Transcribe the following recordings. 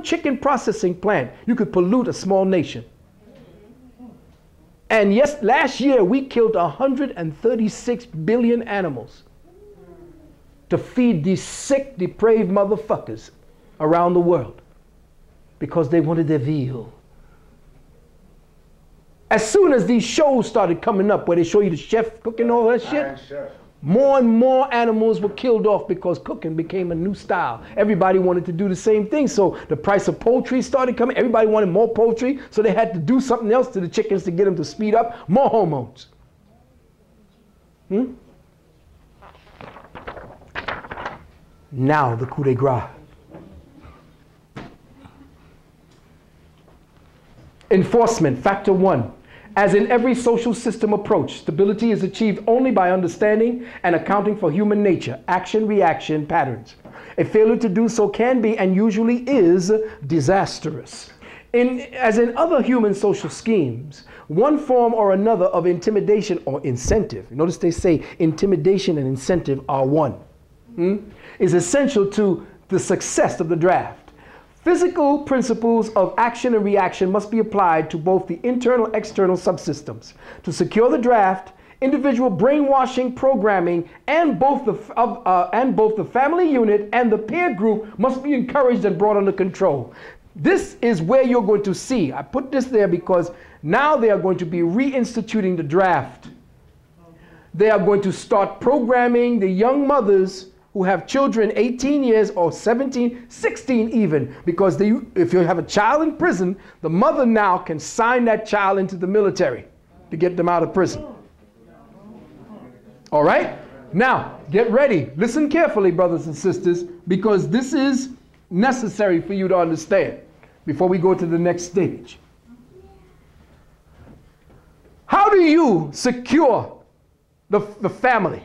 chicken processing plant, you could pollute a small nation. And yes, last year we killed 136 billion animals to feed these sick, depraved motherfuckers around the world because they wanted their veal. As soon as these shows started coming up where they show you the chef cooking all that shit, more and more animals were killed off because cooking became a new style. Everybody wanted to do the same thing, so the price of poultry started coming. Everybody wanted more poultry, so they had to do something else to the chickens to get them to speed up. More hormones. Now the coup de grace. Enforcement, factor 1. As in every social system approach, stability is achieved only by understanding and accounting for human nature, action-reaction patterns. A failure to do so can be, and usually is, disastrous. As in other human social schemes, one form or another of intimidation or incentive, notice they say intimidation and incentive are one, is essential to the success of the draft. Physical principles of action and reaction must be applied to both the internal and external subsystems. To secure the draft, individual brainwashing, programming, and both the family unit and the peer group must be encouraged and brought under control. This is where you're going to see. I put this there because now they are going to be reinstituting the draft. They are going to start programming the young mothers who have children 18 years or 17, 16 even, because if you have a child in prison, the mother now can sign that child into the military to get them out of prison. All right? Now, get ready. Listen carefully, brothers and sisters, because this is necessary for you to understand before we go to the next stage. How do you secure the family?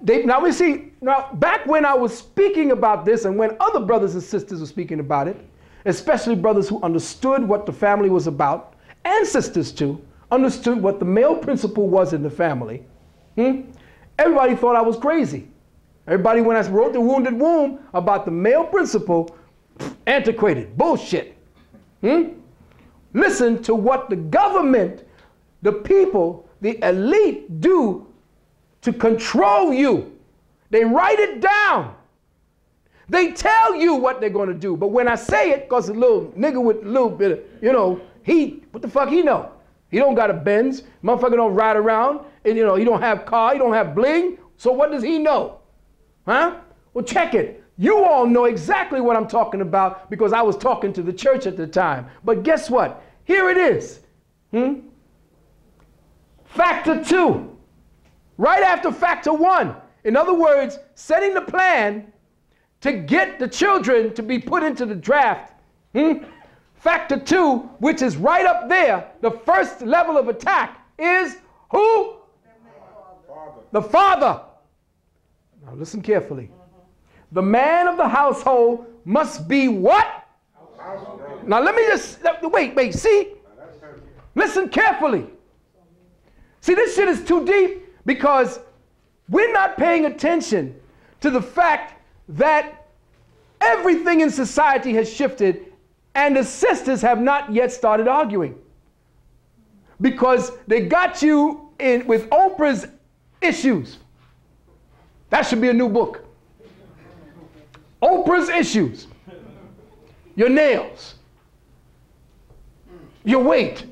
Now we see, back when I was speaking about this and when other brothers and sisters were speaking about it, especially brothers who understood what the family was about, and sisters too, understood what the male principle was in the family, everybody thought I was crazy. Everybody, when I wrote The Wounded Womb about the male principle, antiquated, bullshit. Listen to what the government, the people, the elite do to control you. They write it down. They tell you what they're going to do. But when I say it, because a little nigga with a little bit of, heat, what the fuck he know? He don't got a Benz. Motherfucker don't ride around. And, he don't have car. He don't have bling. So what does he know? Huh? Well, check it. You all know exactly what I'm talking about because I was talking to the church at the time. But guess what? Here it is. Factor 2. Right after factor 1. In other words, setting the plan to get the children to be put into the draft. Factor 2, which is right up there, the first level of attack is who? The father. Now listen carefully. The man of the household must be what? Now let me just, wait, see? Listen carefully. See, this shit is too deep. Because we're not paying attention to the fact that everything in society has shifted and the sisters have not yet started arguing. Because they got you in with Oprah's issues. That should be a new book. Oprah's issues. Your nails. Your weight.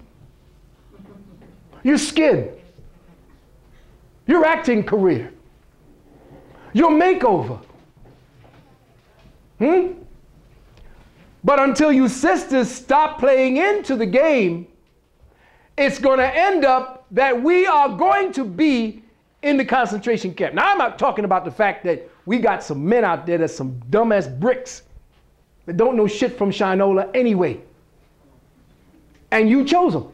Your skin. Your acting career, your makeover. But until you sisters stop playing into the game, it's going to end up that we are going to be in the concentration camp. Now, I'm not talking about the fact that we got some men out there that's some dumbass bricks that don't know shit from Shinola anyway. And you chose them.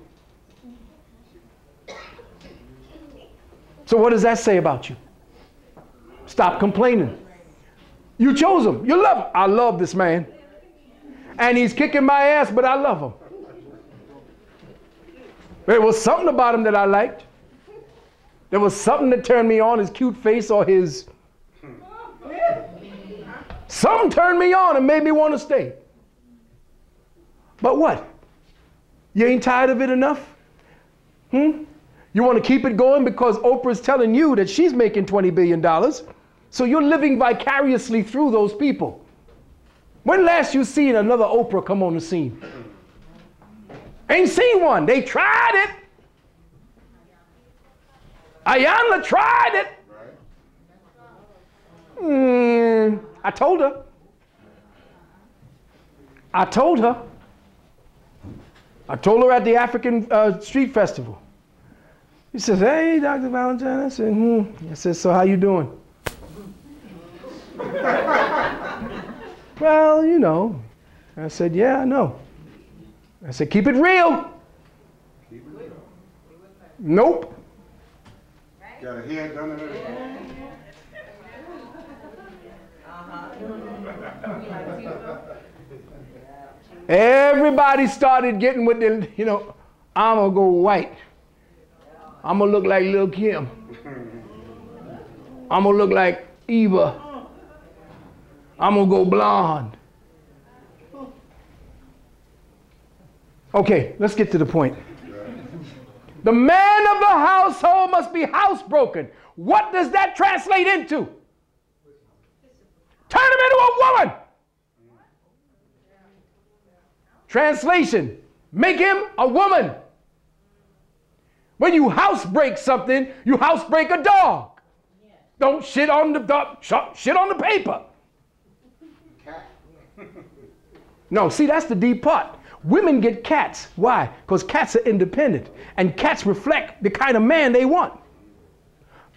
So what does that say about you? Stop complaining. You chose him. You love him. I love this man. And he's kicking my ass, but I love him. There was something about him that I liked. There was something that turned me on, his cute face or his... Something turned me on and made me want to stay. But what? You ain't tired of it enough? You want to keep it going because Oprah's telling you that she's making $20 billion. So you're living vicariously through those people. When last you seen another Oprah come on the scene? Ain't seen one. They tried it. Ayanna tried it. I told her. I told her at the African Street Festival. He says, hey, Dr. Valentine. I said, I said, so how you doing? Well, you know. I said, yeah, I know. I said, keep it real. Keep it real. Nope. Got a head done and everything. Everybody started getting with the, you know, I'm going to go white. I'm going to look like Lil' Kim. I'm going to look like Eva. I'm going to go blonde. Okay, let's get to the point. The man of the household must be housebroken. What does that translate into? Turn him into a woman. Translation, make him a woman. When you housebreak something, you housebreak a dog. Don't shit on the dog, shit on the paper. No, see, that's the deep part. Women get cats. Why? Because cats are independent. And cats reflect the kind of man they want.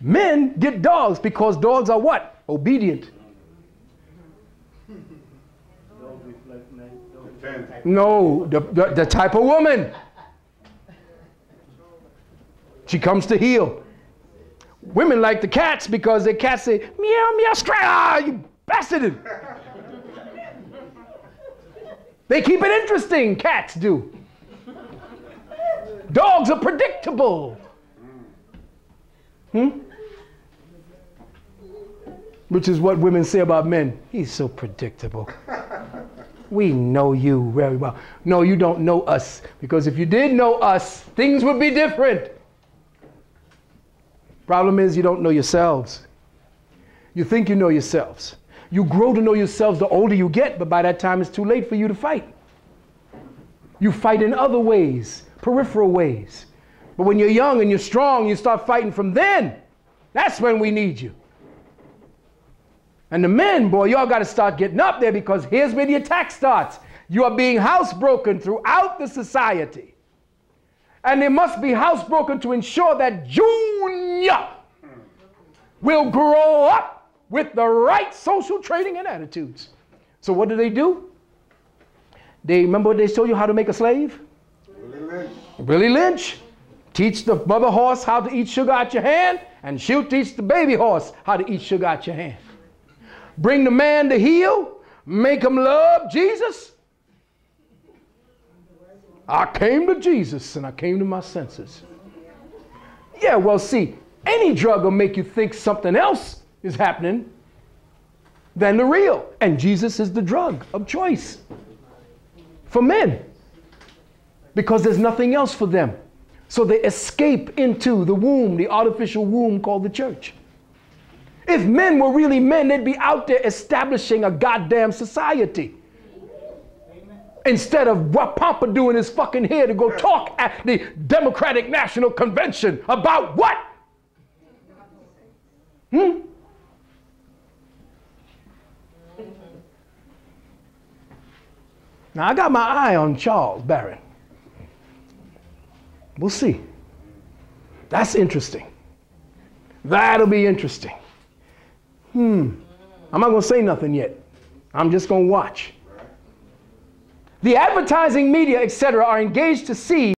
Men get dogs because dogs are what? Obedient. No, the type of woman. She comes to heel. Women like the cats because the cats say, meow, meow, scratch, you bastard. They keep it interesting, cats do. Dogs are predictable. Which is what women say about men. He's so predictable. We know you very well. No, you don't know us. Because if you did know us, things would be different. Problem is you don't know yourselves. You think you know yourselves. You grow to know yourselves the older you get, but by that time it's too late for you to fight. You fight in other ways, peripheral ways. But when you're young and you're strong, you start fighting from then. That's when we need you. And the men, boy, y'all got to start getting up there because here's where the attack starts. You are being housebroken throughout the society. And they must be housebroken to ensure that Junior will grow up with the right social training and attitudes. So what do? They remember what they told you how to make a slave? Willie Lynch. Teach the mother horse how to eat sugar out your hand, and she'll teach the baby horse how to eat sugar out your hand. Bring the man to heel, make him love Jesus. I came to Jesus and I came to my senses. Yeah, well, see, any drug will make you think something else is happening than the real. And Jesus is the drug of choice for men because there's nothing else for them. So they escape into the womb, the artificial womb called the church. If men were really men, they'd be out there establishing a goddamn society. Instead of what Pompidou is fucking here to go talk at the Democratic National Convention about what? Now I got my eye on Charles Barron. We'll see. That's interesting. That'll be interesting. I'm not going to say nothing yet. I'm just going to watch. The advertising media, etc., are engaged to see